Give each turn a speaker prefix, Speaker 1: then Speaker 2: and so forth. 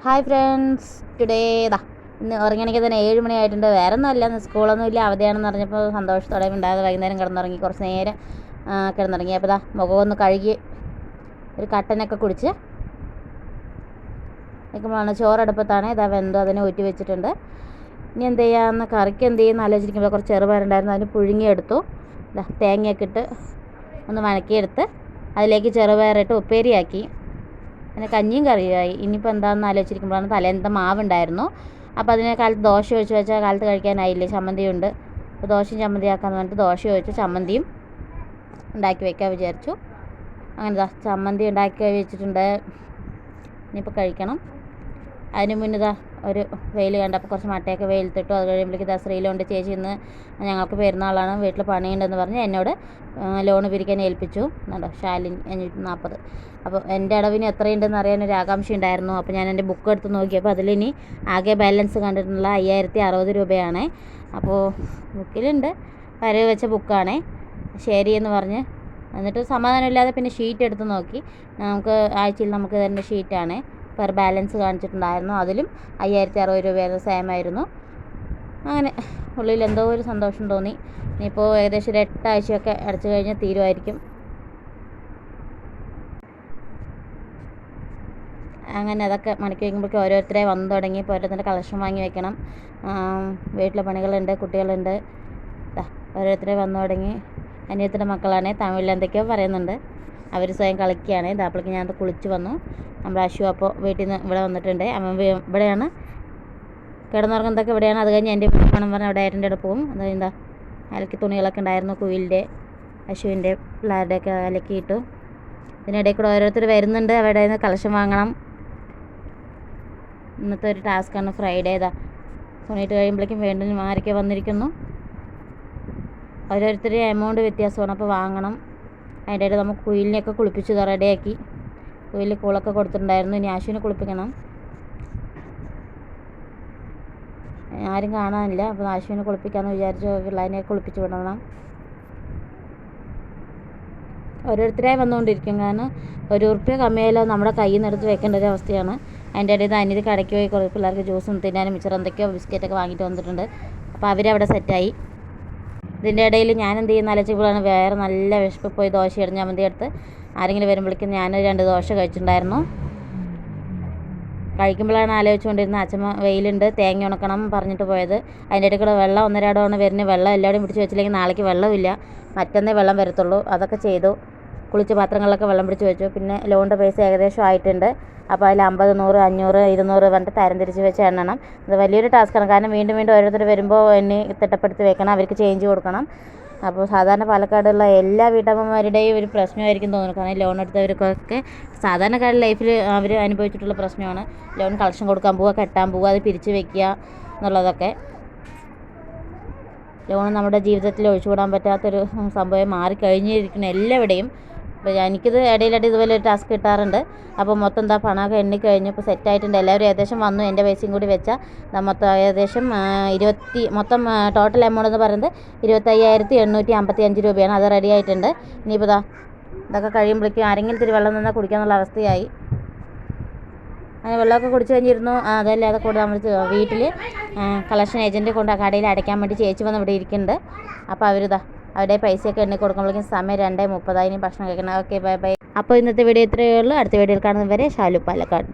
Speaker 1: Hi friends, today ഇന്ന് ഉറങ്ങണമെങ്കിൽ തന്നെ 7 മണിയായിട്ടുണ്ട്. വേറെ ഒന്നുമല്ല, ഇന്ന് സ്കൂളൊന്നും ഇല്ല, അവധിയാണെന്ന് പറഞ്ഞപ്പോൾ സന്തോഷത്തോടെ ഉണ്ടായത്. വൈകുന്നേരം കിടന്നുറങ്ങി, കുറച്ച് നേരം കിടന്നുറങ്ങി. അപ്പോൾ മുഖമൊന്ന് കഴുകി ഒരു കട്ടനൊക്കെ കുടിച്ച് നിൽക്കുമ്പോഴാണ് ചോറടുപ്പത്താണ്. വെന്തോ അതിനെ ഊറ്റി വെച്ചിട്ടുണ്ട്. ഇനി എന്ത് ചെയ്യാമെന്ന്, കറിക്ക് എന്ത് ചെയ്യുമെന്ന് ആലോചിക്കുമ്പോൾ കുറച്ച് ചെറുപയറുണ്ടായിരുന്നു, അതിന് പുഴുങ്ങിയെടുത്തു. തേങ്ങയൊക്കെ ഇട്ട് ഒന്ന് വഴക്കിയെടുത്ത് അതിലേക്ക് ചെറുപയറിട്ട് ഉപ്പേരിയാക്കി. പിന്നെ കഞ്ഞിയും കറിയുമായി. ഇനിയിപ്പോൾ എന്താണെന്ന് ആലോചിച്ചിരിക്കുമ്പോഴാണ് തലേന്നത്തെ മാവുണ്ടായിരുന്നു. അപ്പോൾ അതിനെ കാലത്ത് ദോശ ഒഴിച്ച് വെച്ചാൽ കാലത്ത് കഴിക്കാനായില്ലേ, ചമ്മന്തിയുണ്ട്. അപ്പോൾ ദോശയും ചമ്മന്തി ആക്കാമെന്ന് പറഞ്ഞിട്ട് ദോശ ഒഴിച്ച് ചമ്മന്തിയും ഉണ്ടാക്കി വയ്ക്കാൻ വിചാരിച്ചു. അങ്ങനെ ചമ്മന്തി ഉണ്ടാക്കി വെച്ചിട്ടുണ്ട്. ഇനിയിപ്പോൾ കഴിക്കണം. അതിന് മുന്നേ ഒരു വെയിൽ കണ്ടപ്പോൾ കുറച്ച് മട്ടയൊക്കെ വെയിലത്തിട്ടു. അത് കഴിയുമ്പോഴേക്ക് ശ്രീലുണ്ട്. ചേച്ചി ഇന്ന് ഞങ്ങൾക്ക് പെരുന്നാളാണ്, വീട്ടിൽ പണിയുണ്ടെന്ന് പറഞ്ഞ് എന്നോട് ലോണ് പിരിക്കാൻ ഏൽപ്പിച്ചു. എന്നുണ്ടോ, ശാലിനി 540. അപ്പോൾ എൻ്റെ അടവിന് എത്രയുണ്ടെന്ന് അറിയാനൊരു ആകാംക്ഷ ഉണ്ടായിരുന്നു. അപ്പോൾ ഞാൻ എൻ്റെ ബുക്ക് എടുത്ത് നോക്കിയപ്പോൾ അതിലിനി ആകെ ബാലൻസ് കണ്ടിട്ടുള്ള 5060 രൂപയാണ്. അപ്പോൾ ബുക്കിലുണ്ട്, വരവ് വെച്ച ബുക്കാണേ. ശരിയെന്ന് പറഞ്ഞ് എന്നിട്ട് സമാധാനമില്ലാതെ പിന്നെ ഷീറ്റ് എടുത്ത് നോക്കി. നമുക്ക് ആഴ്ചയിൽ നമുക്ക് തരേണ്ട ഷീറ്റാണ്. പെർ ബാലൻസ് കാണിച്ചിട്ടുണ്ടായിരുന്നു. അതിലും 5060 രൂപയായിരുന്നു, സെയിം ആയിരുന്നു. അങ്ങനെ ഉള്ളിൽ എന്തോ ഒരു സന്തോഷം തോന്നി. ഇനിയിപ്പോൾ ഏകദേശം ഒരു 8 ആഴ്ചയൊക്കെ അടച്ചു കഴിഞ്ഞാൽ തീരുമായിരിക്കും. അങ്ങനെ അതൊക്കെ മടക്കി വയ്ക്കുമ്പോഴേക്കും ഓരോരുത്തരെ വന്നു തുടങ്ങി. ഇപ്പോൾ ഓരോരുത്തരുടെ കളക്ഷൻ വാങ്ങി വെക്കണം. വീട്ടിലെ പണികളുണ്ട്, കുട്ടികളുണ്ട്. ഓരോരുത്തരെ വന്നു തുടങ്ങി. അനിയത്തിൻ്റെ മക്കളാണ്, തമിഴിൽ എന്തൊക്കെയോ പറയുന്നുണ്ട്. അവർ സ്വയം കളിക്കുകയാണ്. അപ്പോഴേക്ക് ഞാൻ കുളിച്ച് വന്നു. നമ്മുടെ അശു അപ്പോൾ വീട്ടിൽ നിന്ന് ഇവിടെ വന്നിട്ടുണ്ട്. അവൻ ഇവിടെയാണ് കിടന്നുറങ്ങുന്നതൊക്കെ ഇവിടെയാണ്. അത് കഴിഞ്ഞ് എൻ്റെ വീട്ടിൽ പോകണം പറഞ്ഞാൽ അവിടെ ഏട്ടൻ്റെ അവിടെ പോകും. അത് അലക്കി തുണികളൊക്കെ ഉണ്ടായിരുന്നു, കുയിലിൻ്റെ അശുവിൻ്റെ പിള്ളേരുടെയൊക്കെ അലക്കിയിട്ടു. ഇതിനിടയിൽ കൂടെ ഓരോരുത്തർ വരുന്നുണ്ട്. അവിടെ നിന്ന് കളക്ഷൻ വാങ്ങണം. ഇന്നത്തെ ഒരു ടാസ്ക്കാണ്. ഫ്രൈഡേ തുണിയിട്ട് കഴിയുമ്പോഴേക്കും വീണ്ടും ആരൊക്കെ വന്നിരിക്കുന്നു. ഓരോരുത്തരുടെ എമൗണ്ട് വ്യത്യാസമാണ്, അപ്പോൾ വാങ്ങണം. അതിൻ്റെ ഇടയിൽ നമുക്ക് കുയിലിനെയൊക്കെ കുളിപ്പിച്ച് റെഡിയാക്കി. കുയിലിൽ കൂളൊക്കെ കൊടുത്തിട്ടുണ്ടായിരുന്നു. ഇനി ആശുവിനെ കുളിപ്പിക്കണം. ആരും കാണാനില്ല, അപ്പോൾ ആശുവിനെ കുളിപ്പിക്കാമെന്ന് വിചാരിച്ചു. പിള്ളേനെ കുളിപ്പിച്ച് വിടണം. ഓരോരുത്തരായി വന്നുകൊണ്ടിരിക്കും. കാരണം ₹1 കമ്മിയായാലും നമ്മുടെ കയ്യിൽ നിന്ന് എടുത്ത് വെക്കേണ്ട ഒരു അവസ്ഥയാണ്. അതിൻ്റെ ഇടയിൽ അനിയത്തി കടയ്ക്ക് പോയി കുറേ പിള്ളേർക്ക് ജ്യൂസും തിന്നാനും മിച്ചർ എന്തൊക്കെയോ ബിസ്ക്കറ്റൊക്കെ വാങ്ങിയിട്ട് വന്നിട്ടുണ്ട്. അപ്പോൾ അവരവിടെ സെറ്റായി. ഇതിൻ്റെ ഇടയിൽ ഞാൻ എന്ത് ചെയ്യുന്ന ആലോചിക്കുമ്പോഴാണ് വേറെ നല്ല വിശപ്പ്. പോയി ദോശ ഇടുന്ന ചമ്മന്തി എടുത്ത് ആരെങ്കിലും വരുമ്പോഴേക്കും ഞാനൊരു 2 ദോശ കഴിച്ചിട്ടുണ്ടായിരുന്നു. കഴിക്കുമ്പോഴാണ് ആലോചിച്ചുകൊണ്ടിരുന്നത്, അച്ഛമ്മ വെയിലുണ്ട്, തേങ്ങ ഉണക്കണം പറഞ്ഞിട്ട് പോയത്. അതിൻ്റെ ഇടയിൽ കൂടെ വെള്ളം 1.5 ഇടമാണ് വരുന്നത്. വെള്ളം എല്ലാവരും പിടിച്ച് വെച്ചില്ലെങ്കിൽ നാളേക്ക് വെള്ളമില്ല, മറ്റന്നേ വെള്ളം വരത്തുള്ളൂ. അതൊക്കെ ചെയ്തു. കുളിച്ച് പാത്രങ്ങളിലൊക്കെ വെള്ളം പിടിച്ച് വെച്ചു. പിന്നെ ലോണിൻ്റെ പൈസ ഏകദേശം ആയിട്ടുണ്ട്. അപ്പോൾ അതിൽ 50, 100, 500, 200 പറഞ്ഞിട്ട് തരം തിരിച്ച് വെച്ച് എണ്ണണം. ഇത് വലിയൊരു ടാസ്ക്കാണ്. കാരണം വീണ്ടും വീണ്ടും ഓരോരുത്തർ വരുമ്പോൾ എന്നെ തിട്ടപ്പെടുത്തി വെക്കണം, അവർക്ക് ചേഞ്ച് കൊടുക്കണം. അപ്പോൾ സാധാരണ പാലക്കാടുള്ള എല്ലാ വീട്ടമ്മമാരുടെയും ഒരു പ്രശ്നമായിരിക്കും തോന്നുന്നു. കാരണം ലോൺ എടുത്തവർക്കൊക്കെ സാധാരണക്കാരുടെ ലൈഫിൽ അവർ അനുഭവിച്ചിട്ടുള്ള പ്രശ്നമാണ്. ലോൺ കളക്ഷൻ കൊടുക്കാൻ പോവുക, കെട്ടാൻ പോവുക, അത് പിരിച്ച് വെക്കുക എന്നുള്ളതൊക്കെ. ലോൺ നമ്മുടെ ജീവിതത്തിൽ ഒഴിച്ചുകൂടാൻ പറ്റാത്തൊരു സംഭവം മാറിക്കഴിഞ്ഞിരിക്കുന്ന എല്ലാവിടെയും. അപ്പോൾ എനിക്കിത് ഇടയിലായിട്ട് ഇതുപോലെ ഒരു ടാസ്ക് കിട്ടാറുണ്ട്. അപ്പോൾ മൊത്തം പണമൊക്കെ എണ്ണിക്കഴിഞ്ഞു. ഇപ്പോൾ സെറ്റായിട്ടുണ്ട്. എല്ലാവരും ഏകദേശം വന്നു. എൻ്റെ പൈസയും കൂടി വെച്ചാൽ മൊത്തം ഏകദേശം മൊത്തം ടോട്ടൽ എമൗണ്ട് എന്ന് പറയുന്നത് 25,855 രൂപയാണ്. അത് റെഡി ആയിട്ടുണ്ട്. ഇനിയിപ്പോൾ ഇതൊക്കെ കഴിയുമ്പോഴേക്കും ആരെങ്കിലും ഇത്തിരി വെള്ളം നിന്നാൽ കുടിക്കാനുള്ള അവസ്ഥയായി. അങ്ങനെ വെള്ളമൊക്കെ കുടിച്ച് കഴിഞ്ഞിരുന്നു. അതല്ലാതെ കൂടെ നമ്മൾ വീട്ടിൽ കളക്ഷൻ ഏജൻറ്റ് കൊണ്ട് കടയിൽ അടയ്ക്കാൻ വേണ്ടി ചേച്ചി വന്ന് ഇവിടെ ഇരിക്കുന്നുണ്ട്. അപ്പോൾ അവരുടെ പൈസയൊക്കെ എണ്ണി കൊടുക്കുമ്പോഴേക്കും സമയം 2:30. ഇനി ഭക്ഷണം കഴിക്കണം. Okay, bye bye. അപ്പോൾ ഇന്നത്തെ വീഡിയോ ഇത്രയേ ഉള്ളൂ. അടുത്ത വീഡിയോയിൽ കാണുന്നവരെ ഷാലു പാലക്കാട്.